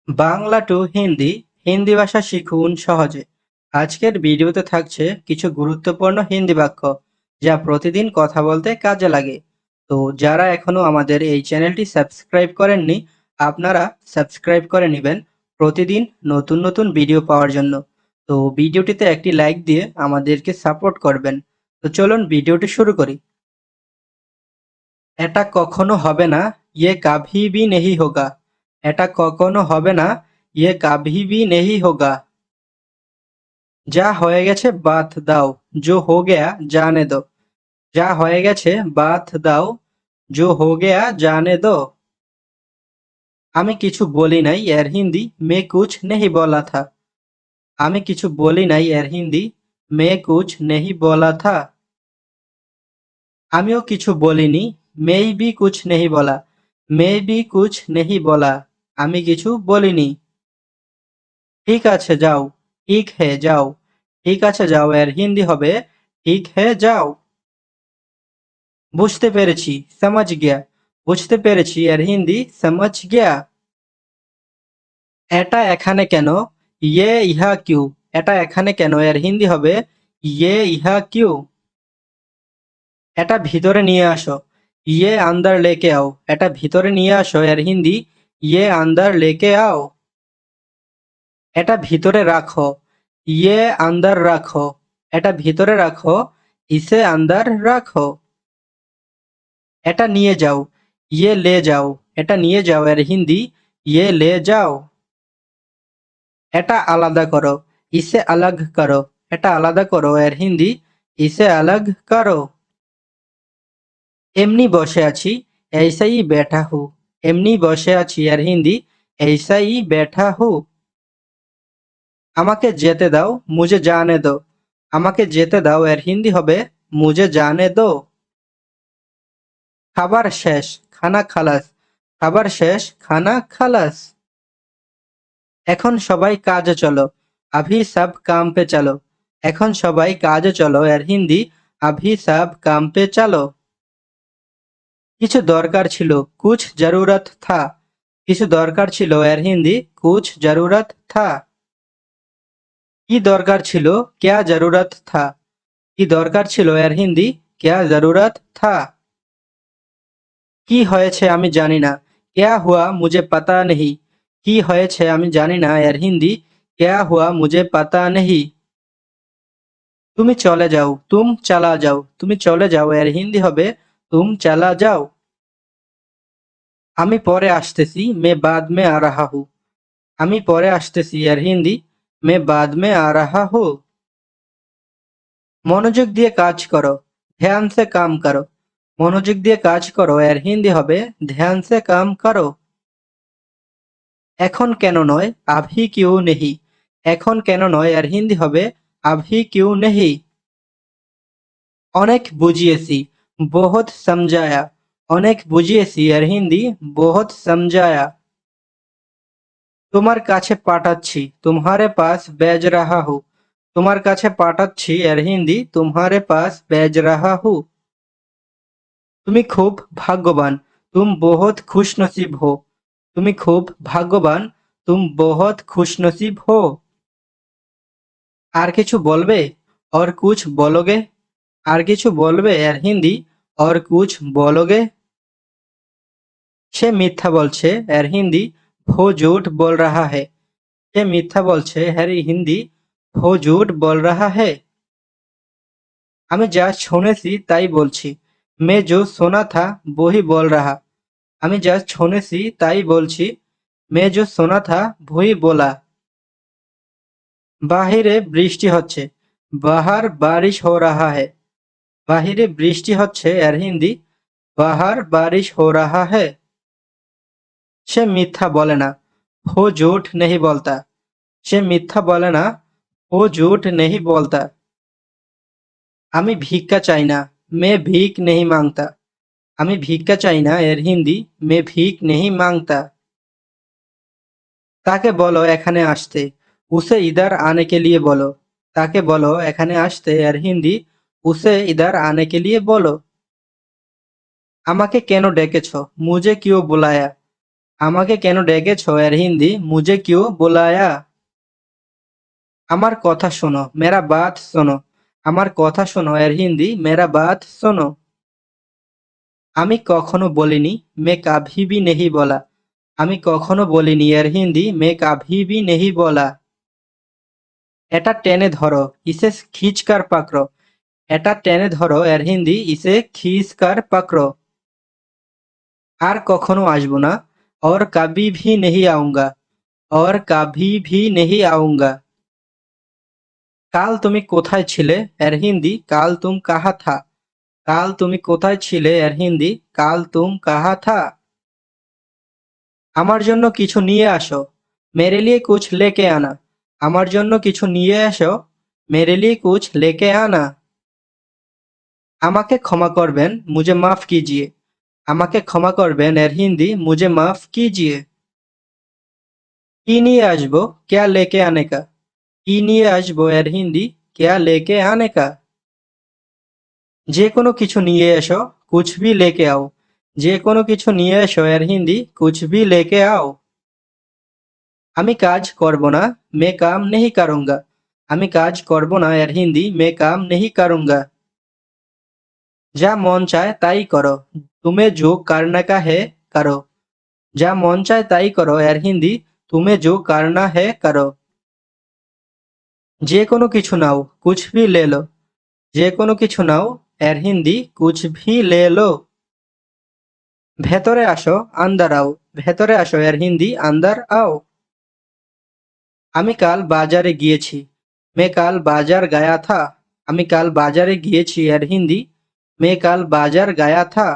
Bangla two Hindi, Hindi ভাষা শিখুন সহজে। আজকের ভিডিওতে থাকছে কিছু গুরুত্বপূর্ণ হিন্দি বাক্য যা প্রতিদিন কথা বলতে কাজে লাগে। তো যারা এখনো আমাদের এই চ্যানেলটি সাবস্ক্রাইব করেননি, আপনারা সাবস্ক্রাইব করে নেবেন প্রতিদিন নতুন নতুন ভিডিও পাওয়ার জন্য। তো ভিডিওটিতে একটি লাইক দিয়ে আমাদেরকে সাপোর্ট করবেন। তো চলুন ভিডিওটি শুরু করি। এটা কখনো হবে না, ইয়ে কাভি ভি নেহি হোগা। এটা কখনো হবে না, ইয়ে কাভি ভি নেহি হোগা। যা হয়ে গেছে বাদ দাও, জো হো গেয়া জানে দো। যা হয়ে গেছে বাদ দাও, জো হো গেয়া জানে দো। আমি কিছু বলি নাই এর হিন্দি মে কুছ নেহি বলা থা। আমি কিছু বলি নাই এর হিন্দি মে কুছ নেহি বলা থা। আমিও কিছু বলিনি, মেই ভি কুছ নেহি বলা। মে ভি কুছ নেহি বলা। আমি কিছু বলিনি। ঠিক আছে যাও, ঠিক হে যাও। ঠিক আছে যাও এর হিন্দি হবে ঠিক হে যাও। বুঝতে পেরেছি, সমাজ গিয়া। বুঝতে পেরেছি এর হিন্দি সমাজ গিয়া। এটা এখানে কেন, ইয়ে ইহা কিউ। এটা এখানে কেন এর হিন্দি হবে ইয়ে ইহা কিউ। এটা ভিতরে নিয়ে আসো, ইয়ে আন্দার লেকে আও। এটা ভিতরে নিয়ে আসো এর হিন্দি ইয়ে আন্দার লেকে আও। এটা ভিতরে রাখো, ইয়ে আন্দার রাখো। এটা ভিতরে রাখো, ইসে আন্দার রাখো। এটা নিয়ে যাও, ইয়ে লে যাও। এটা নিয়ে যাও এর হিন্দি ইয়ে লে যাও। এটা আলাদা করো, ইসে আলাগ করো। এটা আলাদা করো এর হিন্দি ইসে আলাগ করো। এমনি বসে আছি, ऐसा ही बैठा हूँ। এমনি বসে আছি এর হিন্দি ऐसा ही बैठा हूँ। আমাকে যেতে দাও, মুঝে জানে দো। আমাকে যেতে দাও এর হিন্দি হবে মুঝে জানে দো। খাবার শেষ, খানা খালাস। খাবার শেষ, খানা খালাস। এখন সবাই কাজে চলো, আভি সব কাম পে চলো। এখন সবাই কাজে চলো এর হিন্দি আভি সব কাম পে চলো। কিছু দরকার ছিল, কুছ জরুরত থা। কিছু দরকার ছিল এর হিন্দি কুছ জরুরত থা। কি দরকার ছিল, ক্যা জরুরত থা। কি দরকার ছিল এর হিন্দি ক্যা জরুরত থা। কি হয়েছে আমি জানি না, ক্যা হুয়া মুঝে পাতা নেহি। কি হয়েছে আমি জানি না এর হিন্দি ক্যা হুয়া মুঝে পাতা নেহি। তুমি চলে যাও, তুম চালা যাও। তুমি চলে যাও এর হিন্দি হবে তুম চালা যাও। আমি পরে আসতেছি, মে বাদ মে আ রাহা হু। আমি পরে আসতেছি এর হিন্দি মে বাদ মে আ রাহা হু। মনোযোগ দিয়ে কাজ করো, ধ্যান সে কাম করো। মনোযোগ দিয়ে কাজ করো এর হিন্দি হবে ধ্যান সে কাম করো। এখন কেন নয়, আভি কিউ নেহি। এখন কেন নয় এর হিন্দি হবে আভি কিউ নেহি। অনেক বুঝিয়েছি, বহুত সমঝায়া। অনেক বুঝিয়েছি এর হিন্দি বহুত সমঝায়া। তোমার কাছে পাঠাচ্ছি, তুমহারে পাস বেজ রাহা হু। তোমার কাছে পাঠাচ্ছি এর হিন্দি তুমহারে পাস বেজ রাহা হু। তুমি খুব ভাগ্যবান, তুম বহুত খুশনসিব হো। তুমি খুব ভাগ্যবান, তুম বহুত খুশনসিব হো। আর কিছু বলবে, और कुछ बोलोगे। আর কিছু বলবে এর হিন্দি और कुछ बोलोगे। সে মিথ্যা বলছে এর হিন্দি वो झूठ बोल रहा है। সে মিথ্যা বলছে এর হিন্দি वो झूठ बोल रहा है। আমি যা শুনেছি তাই বলছি, मैं जो सुना था वही बोल रहा। আমি যা শুনেছি তাই বলছি, मैं जो सुना था वही बोला। বাহিরে বৃষ্টি হচ্ছে, বাহার বারিশ হো রাহা है। বাহিরে বৃষ্টি হচ্ছে এর হিন্দি বাহার বারিশ হো রাহা है। সে মিথ্যা বলে না, ও ঝুঠ নেহি বলতা। সে মিথ্যা বলে না, ও ঝুঠ নেহি বলতা। আমি ভিক্ষা চাই না, মে ভিক নেহি মাংতা। আমি ভিক্ষা চাই না এর হিন্দি মে ভিক নেহি মাংতা। তাকে বলো এখানে আসতে, উসে ইধার আনে কে লিয়ে বলো। তাকে বলো এখানে আসতে এর হিন্দি উসে ইধার আনে কে লিয়ে বলো। আমাকে কেন ডেকেছ, মুঝে কিউ বুলায়া। আমাকে কেন ডেকেছো এর হিন্দি মুঝে কিউ বুলায়া। আমার কথা শোনো মেরা বাত শোনো। আমার কথা শোনো এর হিন্দি মেরা বাত শোনো। আমি কখনো বলিনি মে কাভি ভি নেহি বলা। আমি কখনো বলিনি এর হিন্দি মে কাভি ভি নেহি বলা। এটা টেনে ধরো ইসে খিচ কর পাকড়ো। এটা টেনে ধরো এর হিন্দি ইসে খিচ কর পাকড়ো। আর কখনো আসবো না और कभी भी नहीं आऊंगा। और कभी भी नहीं आऊंगा। কাল তুমি কোথায় ছিলে এর হিন্দি কাল তুম কাহা থা। কাল তুমি কোথায় ছিলে এর হিন্দি কাল তুম কাহা থা। আমার জন্য কিছু নিয়ে আসো মেরে লিয়ে কুছ লেকে আনা। আমার জন্য কিছু নিয়ে এসো মেরে লিয়ে কুছ লেকে আনা। আমাকে ক্ষমা করবেন মুঝে মাফ কিজিয়ে। আমাকে ক্ষমা করবেন এর হিন্দি মুঝে মাফ কিজিয়ে। কি নিয়ে আসবো ক্যা লেকে আনে কা। কি নিয়ে আসবো এর হিন্দি ক্যা লেকে আনে কা। যে কোনো কিছু নিয়ে এসো কুছ ভি লেকে আও। যে কোনো কিছু নিয়ে এসো এর হিন্দি কুছ ভি লেকে আও। আমি কাজ করব না মে কাম নেহি করুঙ্গা। আমি কাজ করব না এর হিন্দি মে কাম নেহি করুঙ্গা। যা মন চায় তাই করো তুমি जो करना का है करो। যা মন চায় তাই করো এর হিন্দি তুমি जो करना है करो। যে কোনো কিছু নাও কুছ ভি লে লো। যে কোনো কিছু নাও এর হিন্দি কুছ ভি লে লো। ভেতরে আসো আন্দার আও। ভেতরে আসো এর হিন্দি আন্দার আও। আমি কাল বাজারে গিয়েছি মে কাল বাজার গায়া থা। আমি কাল বাজারে গিয়েছি এর হিন্দি মে কাল বাজার গায়া থা।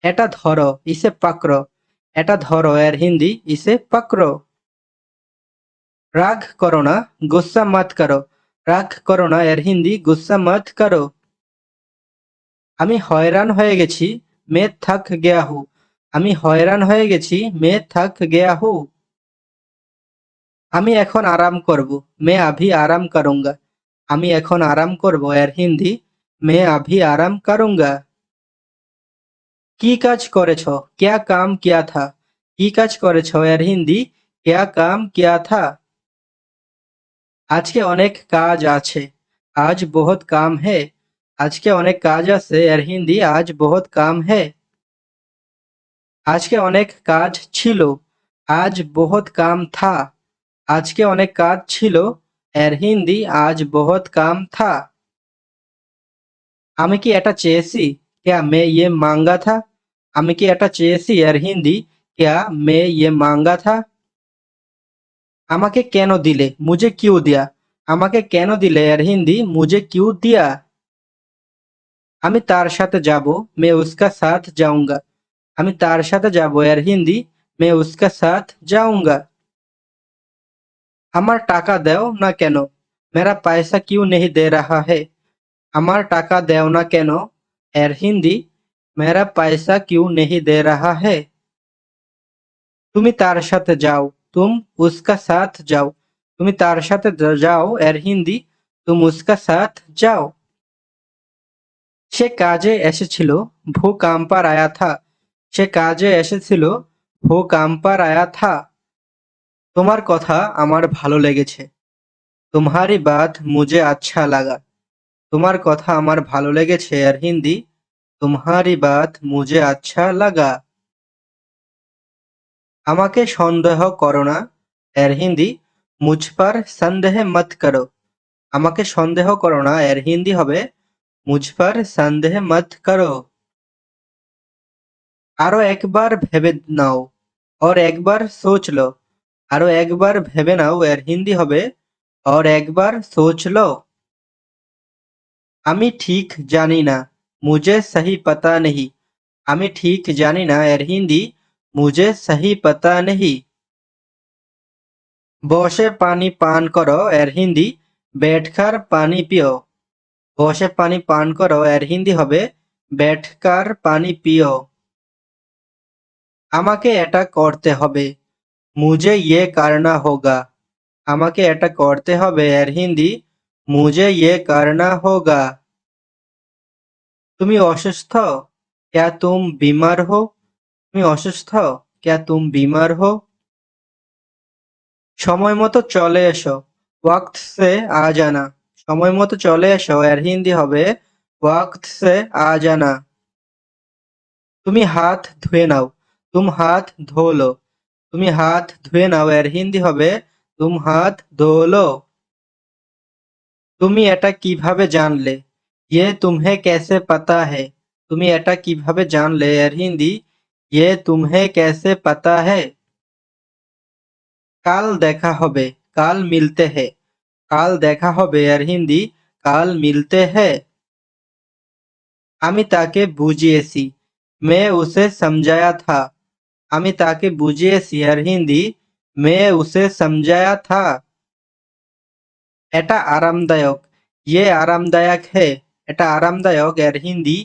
এটা ধরো ইসে পাকড়ো। এটা ধরো এর হিন্দি ইসে পাকড়ো। রাগ করো না গুস্সা মত করো। রাগ করো না এর হিন্দি গুস্সা মত করো। আমি হয়রান হয়ে গেছি মে থক গেয়া হু। আমি হয়রান হয়ে গেছি মে থক গেয়া হু। আমি এখন আরাম করব মে আভি আরাম করুঙ্গা। আমি এখন আরাম করব এর হিন্দি মে আভি আরাম করুঙ্গা। কি কাজ করেছ ক্যা কাম কিয়া থা। কি কাজ করেছ এর হিন্দি ক্যা কাম কিয়া থা। আজকে অনেক কাজ আছে আজ বহুত কাম হে। আজকে অনেক কাজ আছে এর হিন্দি আজ বহুত কাম হে। আজকে অনেক কাজ ছিল আজ বহুত কাম থা। আজকে অনেক কাজ ছিল এর হিন্দি আজ বহুত কাম থা। আমি কি এটা চেয়েছি ক্যা মে ইয়ে মাঙ্গা থা। আমি কি এটা চেয়েছি এর হিন্দি ক্যা মে ইয়ে মাঙ্গা থা। আমাকে কেন দিলে মুঝে কিউ দিয়া। আমাকে কেন দিলে এর হিন্দি মুঝে কিউ দিয়া। আমি তার সাথে যাব মে উসকা সাথ যাউঙ্গা। আমি তার সাথে যাব এর হিন্দি মে উসকা সাথ যাউঙ্গা। আমার টাকা দাও না কেন মেরা পয়সা কিউ নেহি দে রাহা হে। আমার টাকা দেও না কেন এর হিন্দি মেরা পয়সা কিউ নেহি দে রাহা হে। তুমি তার সাথে যাও তুম উসকা সাথ যাও। তুমি তার সাথে যাও এর হিন্দি তুম উসকা সাথ যাও। সে কাজে এসেছিল ভো কাম পার আয়া থা। সে কাজে এসেছিল ভো কাম পার আয়া থা। তোমার কথা আমার ভালো লেগেছে तुम्हारी बात मुझे अच्छा लगा। তোমার কথা আমার ভালো লেগেছে এর হিন্দি तुम्हारी बात मुझे अच्छा लगा। আমাকে সন্দেহ করো না এর হিন্দি মুঝ पर संदेह मत करो। আমাকে সন্দেহ করো না এর হিন্দি হবে মুঝ पर संदेह मत करो। আরো একবার ভেবে নাও और একবার सोच लो। আরো একবার ভেবে নাও এর হিন্দি হবে और একবার सोच लो। আমি ঠিক জানি না मुझे सही पता नहीं। আমি ঠিক জানি না এর হিন্দি मुझे सही पता नहीं। বসে পানি পান করো এর হিন্দি बैठकर पानी पियो। বসে পানি পান করো এর হিন্দি হবে बैठकर पानी पियो। আমাকে এটা করতে হবে मुझे ये करना होगा। আমাকে এটা করতে হবে এর হিন্দি मुझे ये करना होगा। তুমি অসুস্থ क्या तुम बीमार हो। তুমি অসুস্থ क्या तुम बीमार हो? সময় মতো চলে এসো, ওয়াক্ত সে আ জানা। সময় মতো চলে এসো এর হিন্দি হবে ওয়াক্ত সে আ জানা। তুমি হাত ধুয়ে নাও, তুম হাত ধো লো। তুমি হাত ধুয়ে নাও এর হিন্দি হবে তুম হাত ধো লো। তুমি এটা কিভাবে জানলে? ये तुम्हें कैसे पता है? তুমি এটা কিভাবে জানলে এর হিন্দি ये तुम्हें कैसे पता है? কাল দেখা হবে, কাল মিলতে হ্যায়। কাল দেখা হবে এর হিন্দি কাল মিলতে হ্যায়। আমি তাকে বুঝিয়েছি, मैं उसे समझाया था। আমি তাকে বুঝিয়েছি এর হিন্দি मैं उसे समझाया था। এটা আরামদায়ক, ये आरामदायक है। এটা আরামদায়ক এর হিন্দি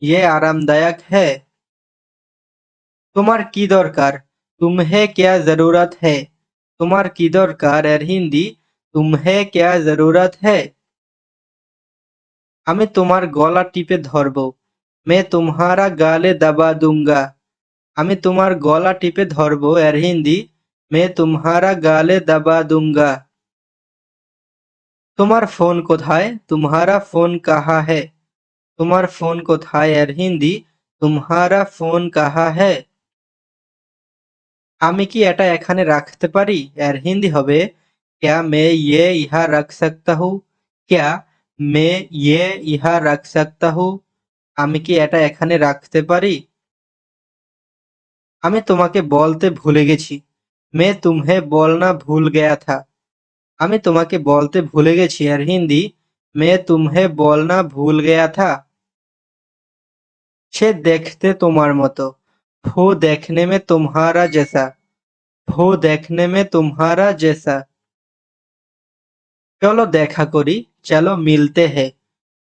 ये आरामदायक है। তোমার কি দরকার? तुम्हें क्या जरूरत है? তোমার কি দরকার এর হিন্দি तुम्हें क्या जरूरत है। আমি তোমার গলা টিপে ধরবো, मैं तुम्हारा गाले दबा दूंगा। আমি তোমার গলা টিপে ধরবো এর হিন্দি मैं तुम्हारा गाले दबा दूंगा। তোমার ফোন কোথায়? तुम्हारा फोन कहाँ है? তোমার ফোন কোথায় এর হিন্দি तुम्हारा फोन कहाँ है। আমি কি এটা এখানে রাখতে পারি এর হিন্দি হবে क्या मैं ये यहाँ रख सकता हूँ? क्या मैं ये यहाँ रख सकता हूँ? আমি কি এটা এখানে রাখতে পারি? আমি তোমাকে বলতে ভুলে গেছি, मैं तुम्हें बोलना भूल गया था। আমি তোমাকে বলতে ভুলে গেছি এর হিন্দি मैं तुम्हें बोलना भूल गया था। সে দেখতে তোমার মতো, वो देखने में तुम्हारा जैसा। वो देखने में तुम्हारा जैसा। চলো দেখা করি, চলো মিলতে हैं।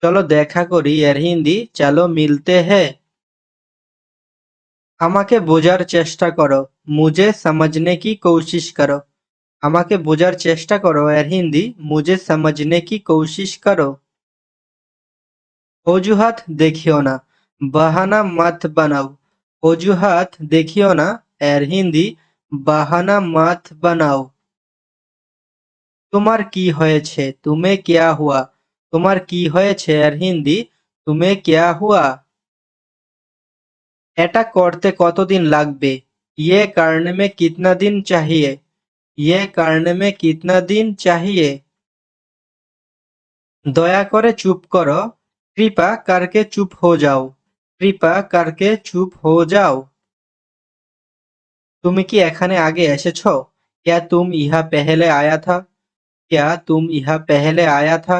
চলো দেখা করি এর হিন্দি চলো মিলতে हैं। আমাকে বোঝার চেষ্টা করো, मुझे समझने की कोशिश करो। আমাকে বোঝার চেষ্টা করো এর হিন্দি मुझे समझने की कोशिश करो। অজুহাত দেখিও না, বাহানা মত বানাও। অজুহাত দেখিও না এর হিন্দি বাহানা মত বানাও। তোমার কি হয়েছে? तुम्हें क्या हुआ? তোমার কি হয়েছে এর হিন্দি तुम्हें क्या हुआ। এটা করতে কতদিন লাগবে? ये करने में कितना दिन चाहिए? ये करने में कितना दिन चाहिए। দয়া করে চুপ করো, कृपा करके चुप हो जाओ। कृपा करके चुप हो जाओ। তুমি কি এখানে আগে এসেছো? क्या तुम यहाँ पहले आया था? क्या तुम यहाँ पहले आया था?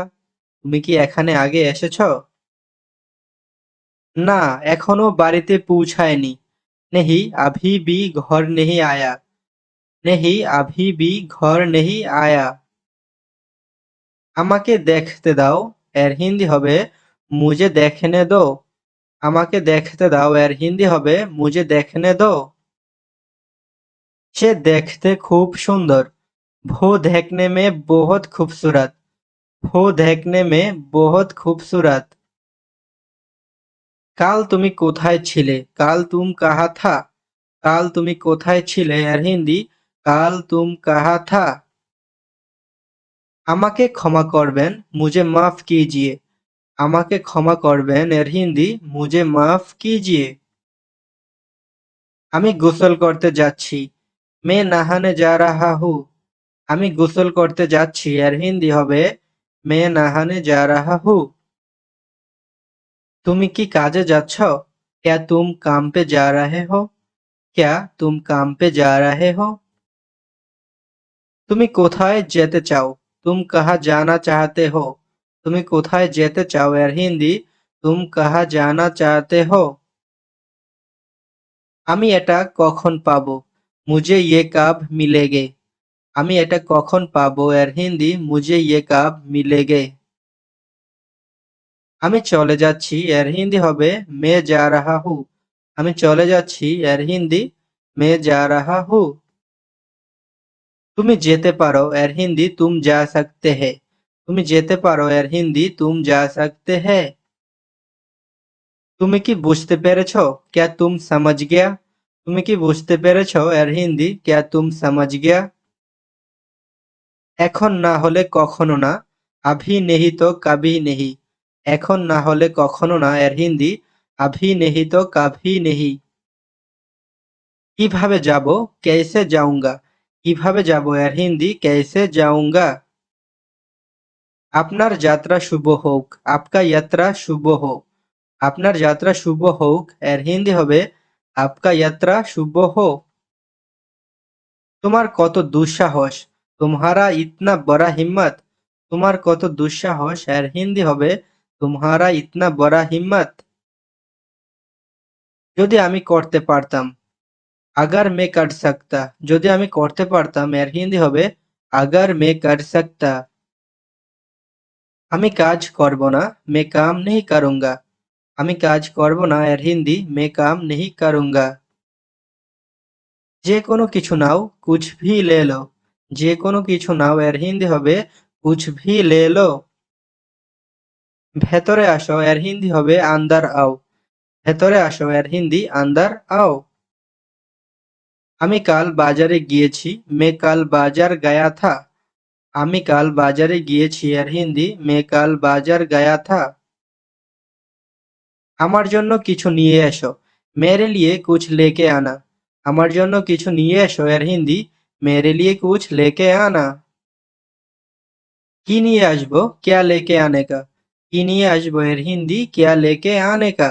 তুমি কি এখানে আগে এসেছো? না, এখনো বাড়িতে পৌঁছায়নি। नहीं अभी भी घर नहीं आया। नहीं अभी भी घर नहीं आया। আমাকে দেখতে দাও এর হিন্দি হবে मुझे देखने दो। আমাকে দেখতে দাও এর হিন্দি হবে मुझे देखने दो। সে দেখতে খুব সুন্দর, वो देखने में बहुत खूबसूरत। वो देखने में बहुत खूबसूरत। কাল তুমি কোথায় ছিলে? কাল তুম কাহা থা। কাল তুমি কোথায় ছিলে এর হিন্দি কাল তুম কাহা থা। আমাকে ক্ষমা করবেন, मुझे माफ कीजिए। আমাকে ক্ষমা করবেন এর হিন্দি मुझे माफ कीजिए। আমি গোসল করতে যাচ্ছি, मैं नहाने जा रहा हूँ। আমি গোসল করতে যাচ্ছি এর হিন্দি হবে मैं नहाने जा रहा हूँ। তুমি কি কাজে যাচ্ছ? क्या तुम काम पे जा रहे हो? क्या तुम काम पे जा रहे हो? তুমি কোথায় যেতে চাও? तुम कहाँ जाना चाहते हो? তুমি কোথায় যেতে চাও এর হিন্দি तुम कहाँ जाना चाहते हो। আমি এটা কখন পাবো? मुझे ये कब मिलेंगे। আমি এটা কখন পাবো এর হিন্দি मुझे ये कब मिलेंगे। আমি চলে যাচ্ছি এর হিন্দি হবে मैं जा रहा हूँ। আমি চলে যাচ্ছি এর হিন্দি मैं जा रहा हूँ। তুমি যেতে পারো এর হিন্দি तुम जा सकते हैं। তুমি যেতে পারো এর হিন্দি तुम जा सकते हैं। তুমি কি বুঝতে পেরেছো? क्या तुम समझ गया? তুমি কি বুঝতে পেরেছো এর হিন্দি ক্যা তুম সমঝ গয়া? এখন না হলে কখনো না, আভি নেহি তো কভি নেহি। এখন না হলে কখনো না এর হিন্দি আভি নেহি তো কভি নেহি। কিভাবে যাব? कैसे जाऊंगा। কিভাবে যাব এর হিন্দি कैसे जाऊंगा। আপনার যাত্রা শুভ হোক, आपका यात्रा शुभ हो। আপনার যাত্রা শুভ হোক এর হিন্দি হবে आपका यात्रा शुभ हो। তোমার কত দুঃসাহস, तुम्हारा इतना बड़ा हिम्मत। তোমার কত দুঃসাহস এর হিন্দি হবে तुम्हारा इतना बड़ा हिम्मत। যদি আমি করতে পারতাম, अगर मैं कर सकता। যদি আমি করতে পারতাম এর হিন্দি হবে अगर मैं कर सकता। আমি কাজ করব না, मैं काम नहीं करूंगा। আমি কাজ করব না এর হিন্দি मैं काम नहीं करूंगा। যে কোনো কিছু নাও, कुछ भी ले लो। যে কোনো কিছু নাও এর হিন্দি হবে कुछ भी ले लो। ভেতরে আসো এর হিন্দি হবে अंदर आओ। ভেতরে আসো এর হিন্দি अंदर आओ। আমি কাল বাজারে গিয়েছি, मैं कल बाजार गया था। আমি কাল বাজারে গিয়েছি এর হিন্দি मैं कल बाजार गया था। আমার জন্য কিছু নিয়ে এসো, मेरे लिए कुछ लेके आना। আমার জন্য কিছু নিয়ে এসো এর হিন্দি मेरे लिए कुछ लेके आना। কি নিয়ে আসবো? क्या लेके आने का। কি নিয়ে আসবো এর হিন্দি क्या लेके आने का।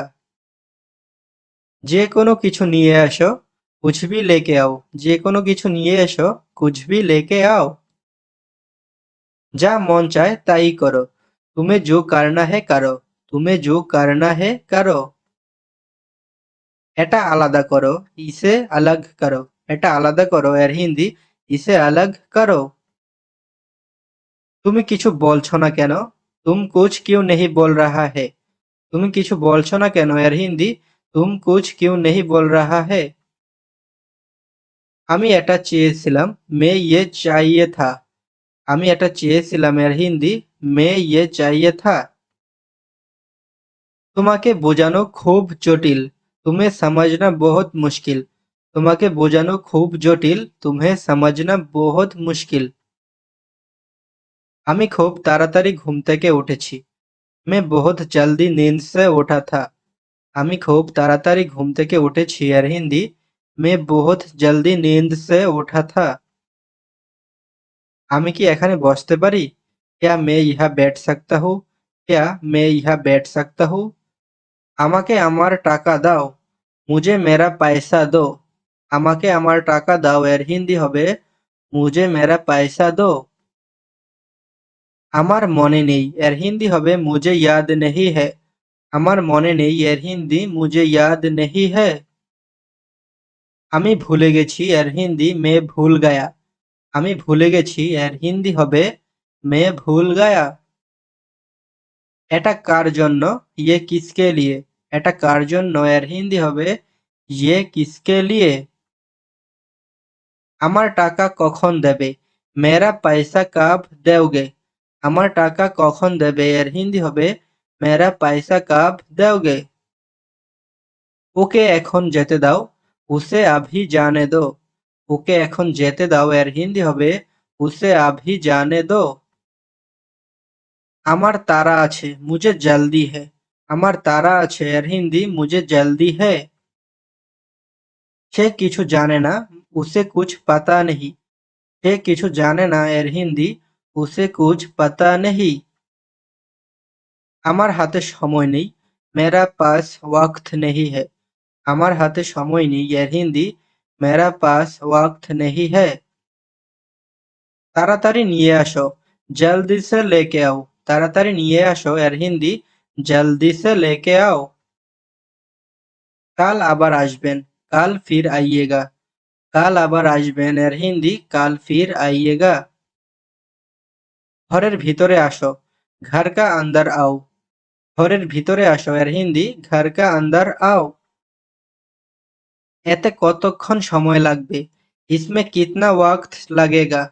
যে কোনো কিছু নিয়ে আসো, कुछ भी लेके आओ। যে কোনো কিছু নিয়ে এসো कुछ भी लेके आओ। যা মন চায় তাই করো, तुम्हें जो करना है करो। तुम्हें जो करना है करो। এটা আলাদা করো, इसे अलग करो। এটা আলাদা করো এর হিন্দি इसे अलग करो। তুমি কিছু বলছো না কেন? तुम कुछ क्यों नहीं बोल रहा है। তুমি কিছু বলছো না কেন এর হিন্দি तुम कुछ क्यों नहीं बोल रहा है। আমি এটা চেয়েছিলাম, मैं ये चाहिए था। আমি এটা চেয়েছিলাম এর হিন্দি मैं ये चाहिए था। তোমাকে বোঝানো খুব জটিল, तुम्हें समझना बहुत मुश्किल। তোমাকে বোঝানো খুব জটিল, तुम्हें समझना बहुत मुश्किल। আমি খুব তাড়াতাড়ি ঘুম থেকে উঠেছি, मैं बहुत जल्दी नींद से उठा था। আমি খুব তাড়াতাড়ি ঘুম থেকে উঠেছি এর হিন্দি मैं बहुत जल्दी नींद से उठा था। আমি কি এখানে বসতে পারি? क्या मैं यहाँ बैठ सकता हूँ। क्या मैं यहाँ बैठ सकता हूँ। আমাকে আমার টাকা দাও, मुझे मेरा पैसा दो। আমাকে আমার টাকা দাও এর হিন্দি হবে मुझे मेरा पैसा दो। আমার মনে নেই এর হিন্দি হবে मुझे याद नहीं है। আমার মনে নেই এর হিন্দি मुझे याद नहीं है। আমি ভুলে গেছি এর হিন্দি मैं भूल गया। আমি ভুলে গেছি এর হিন্দি হবে मैं भूल गया। এটা কার জন্য? ये किसके लिए। এটা কার জন্য এর হিন্দি হবে ये किसके लिए। আমার টাকা কখন দেবে? मेरा पैसा कब दोगे। আমার টাকা কখন দেবে এর হিন্দি হবে मेरा पैसा कब दोगे। ওকে এখন যেতে দাও, उसे अभी जाने दो। ওকে এখন যেতে দাও এর হিন্দি হবে उसे अभी जाने दो। আমার তাড়া আছে, मुझे जल्दी है। আমার তাড়া আছে এর হিন্দি मुझे जल्दी है। সে কিছু জানে না, उसे कुछ पता नहीं। সে কিছু জানে না এর হিন্দি उसे कुछ पता नहीं। আমার হাতে সময় নেই, मेरा पास वक्त नहीं है। আমার হাতে সময় নেই এর হিন্দি मेरा पास वक्त नहीं है। তাড়াতাড়ি নিয়ে আসো, जल्दी से लेके आओ। তাড়াতাড়ি নিয়ে আসো এর হিন্দি जल्दी से लेके आओ। কাল আবার আসবেন, কাল फिर आइएगा। কাল আবার আসবেন এর হিন্দি কাল फिर आइएगा। ঘরের ভিতরে আসো, घर का अंदर आओ। ঘরের ভিতরে আসো এর হিন্দি घर का अंदर आओ। এতে কতক্ষণ সময় লাগবে? इसमें कितना वक्त लगेगा।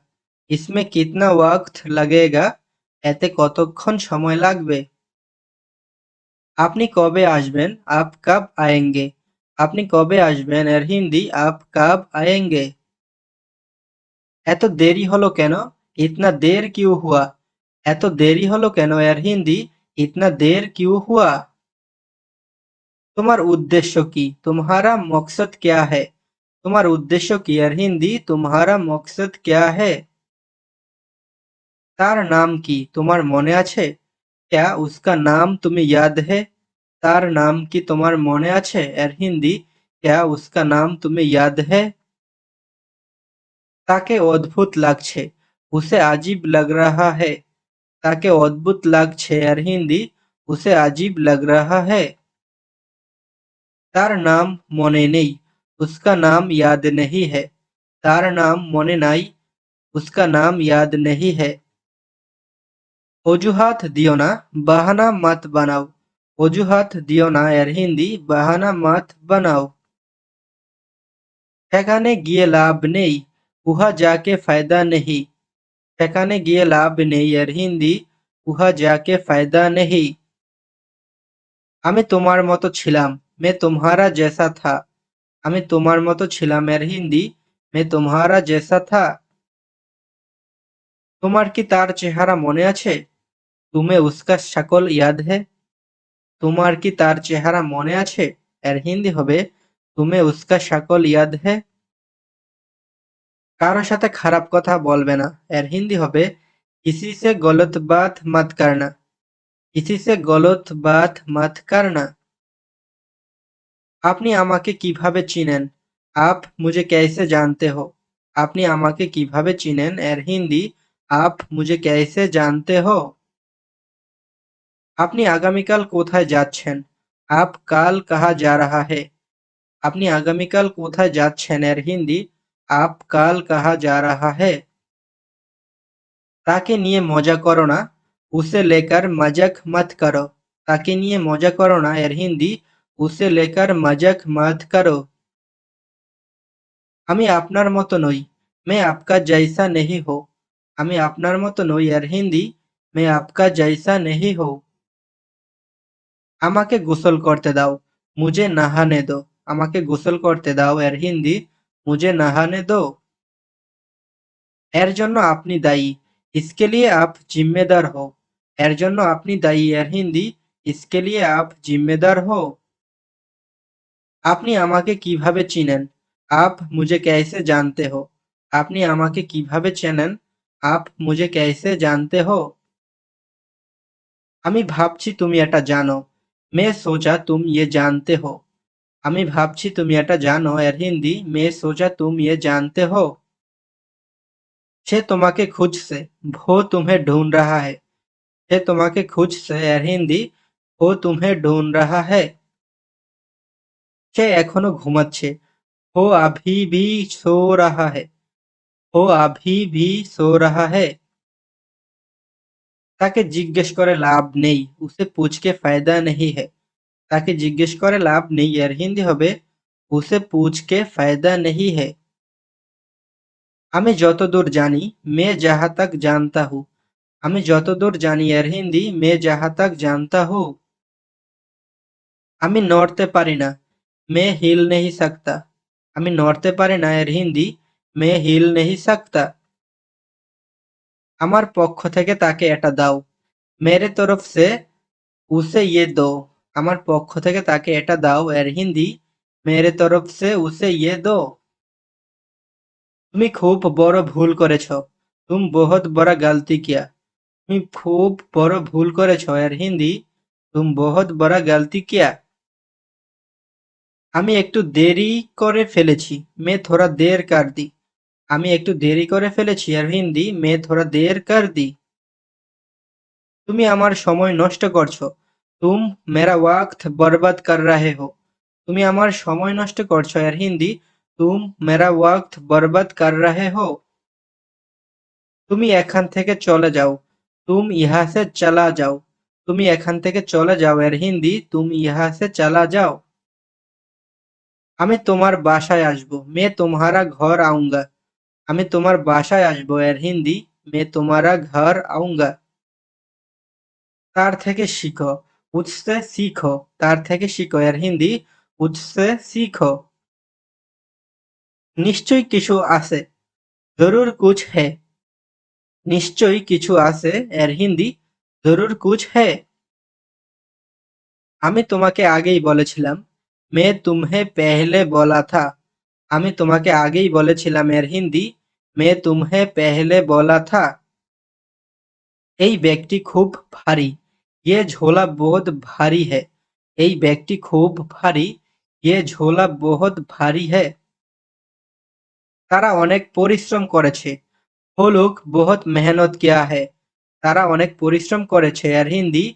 इसमें कितना वक्त लगेगा। এতে কতক্ষণ সময় লাগবে? আপনি কবে আসবেন? आप कब आएंगे। আপনি কবে আসবেন এর হিন্দি আপ কাব আয়েঙ্গে। এত দেরি হলো কেন? ইতনা দের কিউ হুয়া। এত দেরি হলো কেন এর হিন্দি ইতনা দের কিউ হুয়া। তোমার উদ্দেশ্য কি? তুমহারা মকসদ ক্যা है? তোমার উদ্দেশ্য কি এর হিন্দি তুমহারা মকসদ ক্যা है? তার নাম কি তোমার মনে আছে? क्या उसका नाम तुम्हें याद है? তার নাম কি তোমার মনে আছে এর হিন্দি क्या उसका नाम तुम्हें याद है? তাকে অদ্ভুত লাগছে उसे अजीब लग रहा है। তাকে অদ্ভুত লাগছে এর হিন্দি उसे अजीब लग रहा है। তার নাম মনে নেই उसका नाम याद नहीं है। তার নাম মনে নাই उसका नाम याद नहीं है। অজুহাত দিও না বাহানা মত বানাও। অজুহাত দিও না এর হিন্দি বাহানা মত বানাও। সেখানে গিয়ে লাভ নেই উহা যাকে ফায়দা নেহি। সেখানে গিয়ে লাভ নেই এর হিন্দি উহা যাকে ফায়দা নেহি। আমি তোমার মতো ছিলাম मैं तुम्हारा जैसा था। আমি তোমার মতো ছিলাম এর হিন্দি मैं तुम्हारा जैसा था। তোমার কি তার চেহারা মনে আছে? तुम्हें उसका शक्ल याद है। তোমার কি তার চেহারা মনে আছে এর হিন্দি হবে तुम्हें उसका शक्ल याद है। কারো সাথে খারাপ কথা বলবে না এর হিন্দি হবে किसी से गलत बात मत करना। किसी से गलत बात मत करना। আপনি আমাকে কিভাবে চিনেন? आप मुझे कैसे जानते हो? আপনি আমাকে কিভাবে চিনেন এর হিন্দি आप मुझे कैसे जानते हो। আপনি আগামীকাল কোথায় যাচ্ছেন? आप काल कहाँ जा रहा है। আপনি আগামীকাল কোথায় যাচ্ছেন এর হিন্দি आप काल कहाँ जा रहा है। তাকে নিয়ে মজা করো না उसे लेकर मजाक मत करो। তাকে নিয়ে মজা করো না এর হিন্দি उसे लेकर मजाक मत करो। আমি আপনার মতো নই मैं आपका जैसा नहीं हूँ। আমি আপনার মতো নই এর হিন্দি मैं आपका जैसा नहीं हूँ। আমাকে গোসল করতে দাও मुझे नहाने दो। আমাকে গোসল করতে দাও এর হিন্দি मुझे नहाने दो। এর জন্য আপনি দায়ী इसके लिए आप जिम्मेदार हो। এর জন্য আপনি দায়ী এর হিন্দি इसके लिए आप जिम्मेदार हो। আপনি আমাকে কিভাবে চিনেন? आप मुझे कैसे जानते हो। আপনি আমাকে কিভাবে চেনেন? आप मुझे कैसे जानते हो। আমি ভাবছি তুমি এটা জানো मैं सोचा तुम ये जानते हो। আমি ভাবছি তুমি এটা জানো এর হিন্দি मैं सोचा तुम ये जानते हो। সে তোমাকে খুঁজছে वो तुम्हें ढूंढ रहा है। সে তোমাকে খুঁজছে এর হিন্দি वो तुम्हें ढूंढ रहा है। সে এখনো ঘুমাচ্ছে वो अभी भी सो रहा है। वो अभी भी सो रहा है। তাকে জিজ্ঞেস করে লাভ নেই उसे पूछ के फायदा नहीं है। তাকে জিজ্ঞেস করে লাভ নেই এর হিন্দি হবে उसे पूछ के फायदा नहीं है। আমি যতদূর জানি मैं जहाँ तक जानता हूँ। আমি যতদূর জানি এর হিন্দি मैं जहाँ तक जानता हूँ। আমি নড়তে পারি না मैं हिल नहीं सकता। আমি নড়তে পারি না এর হিন্দি मैं हिल नहीं सकता। আমার পক্ষ থেকে তাকে এটা দাও मेरे तरफ से उसे ये दो। আমার পক্ষ থেকে তাকে এটা দাও এর হিন্দি मेरे तरफ से उसे ये दो। তুমি খুব বড় ভুল করেছ तुम बहुत बड़ा गलती किया। তুমি খুব বড় ভুল করেছ এর হিন্দি तुम बहुत बड़ा गलती किया। আমি একটু দেরি করে ফেলেছি मैं थोड़ा देर कर दी। আমি একটু দেরি করে ফেলেছি এর হিন্দি मैं थोड़ा देर कर दी। তুমি আমার সময় নষ্ট করছো तुम मेरा वक्त बर्बाद कर रहे हो। তুমি আমার সময় নষ্ট করছো এর হিন্দি तुम मेरा वक्त बर्बाद कर रहे हो। তুমি এখান থেকে চলে যাও तुम यहाँ से चला जाओ। তুমি এখান থেকে চলে যাও এর হিন্দি तुम यहाँ से चला जाओ। আমি তোমার বাসায় আসবো मैं तुम्हारा घर आऊंगा। আমি তোমার বাসায় আসবো এর হিন্দি मैं तुम्हारा घर आऊंगा। তার থেকে শিখো उससे सीखो। তার থেকে শিখো এর হিন্দি उससे सीखो। নিশ্চয়ই কিছু আছে, जरूर कुछ है। নিশ্চয়ই কিছু আছে এর হিন্দি जरूर कुछ है। আমি তোমাকে আগেই বলেছিলাম, मैं तुम्हें पहले बोला था। আমি তোমাকে আগেই বলেছিলাম এর হিন্দি मैं तुम्हें पहले बोला था। এই ব্যাগটি খুব ভারী, ये झोला बहुत भारी है। এই ব্যাগটি খুব ভারী, ये झोला बहुत भारी है। তারা অনেক পরিশ্রম করেছে, वो लोग बहुत मेहनत किया है। তারা অনেক পরিশ্রম করেছে এর হিন্দি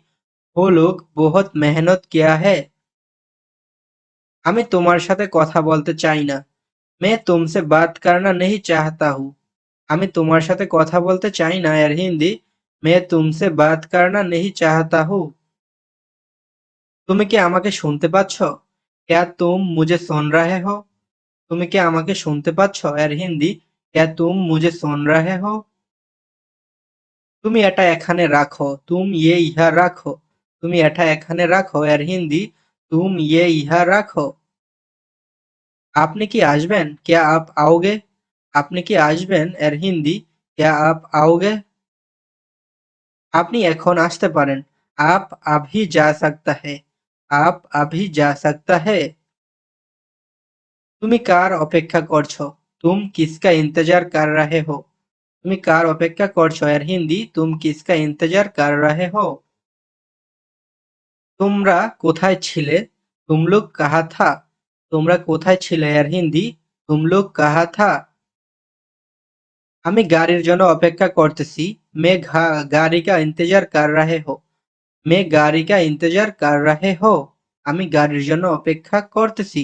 वो लोग बहुत मेहनत किया है। আমি তোমার সাথে কথা বলতে চাই না, मैं तुमसे बात करना नहीं चाहता हूँ। আমি তোমার সাথে কথা বলতে চাই না এর হিন্দি मैं तुमसे बात करना नहीं चाहता हूँ। তুমি কি আমাকে শুনতে পাচ্ছ? क्या तुम मुझे सुन रहे हो? তুমি কি আমাকে শুনতে পাচ্ছ এর হিন্দি क्या तुम मुझे सुन रहे हो? তুমি এটা এখানে রাখো, तुम ये यहाँ রাখো। তুমি এটা এখানে রাখো এর হিন্দি तुम ये यहाँ রাখো। আপনি কি আসবেন? क्या आप आओगे? আপনি কি আসবেন এর হিন্দি क्या आप आओगे? আপনি এখন আসতে পারেন, आप अभी जा सकता है। आप अभी जा सकता है। তুমি কার অপেক্ষা করছো? तुम किसका इंतजार कर रहे हो? তুমি কার অপেক্ষা করছো এর হিন্দি तुम किसका इंतजार कर रहे हो। তোমরা কোথায় ছিলে? तुम लोग कहाँ था? তোমরা কোথায় ছিলে এর হিন্দি तुम लोग कहाँ था। আমি গাড়ির জন্য অপেক্ষা করতেছি, मैं गाड़ी का इंतजार कर रहे हो। मैं गाड़ी का इंतजार कर रहे हो। আমি গাড়ির জন্য অপেক্ষা করতেছি।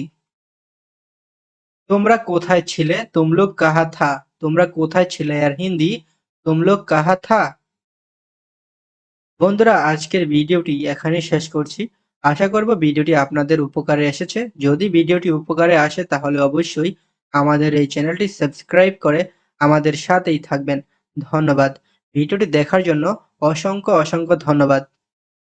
তোমরা কোথায় ছিলে? तुम लोग कहाँ था। তোমরা কোথায় ছিলে এর হিন্দি तुम लोग कहाँ था। বন্ধুরা, আজকের ভিডিওটি এখানেই শেষ করছি। আশা করব ভিডিওটি আপনাদের উপকারে এসেছে। যদি ভিডিওটি উপকারে আসে তাহলে অবশ্যই আমাদের এই চ্যানেলটি সাবস্ক্রাইব করে আমাদের সাথেই থাকবেন। ধন্যবাদ। ভিডিওটি দেখার জন্য অসংখ্য অসংখ্য ধন্যবাদ।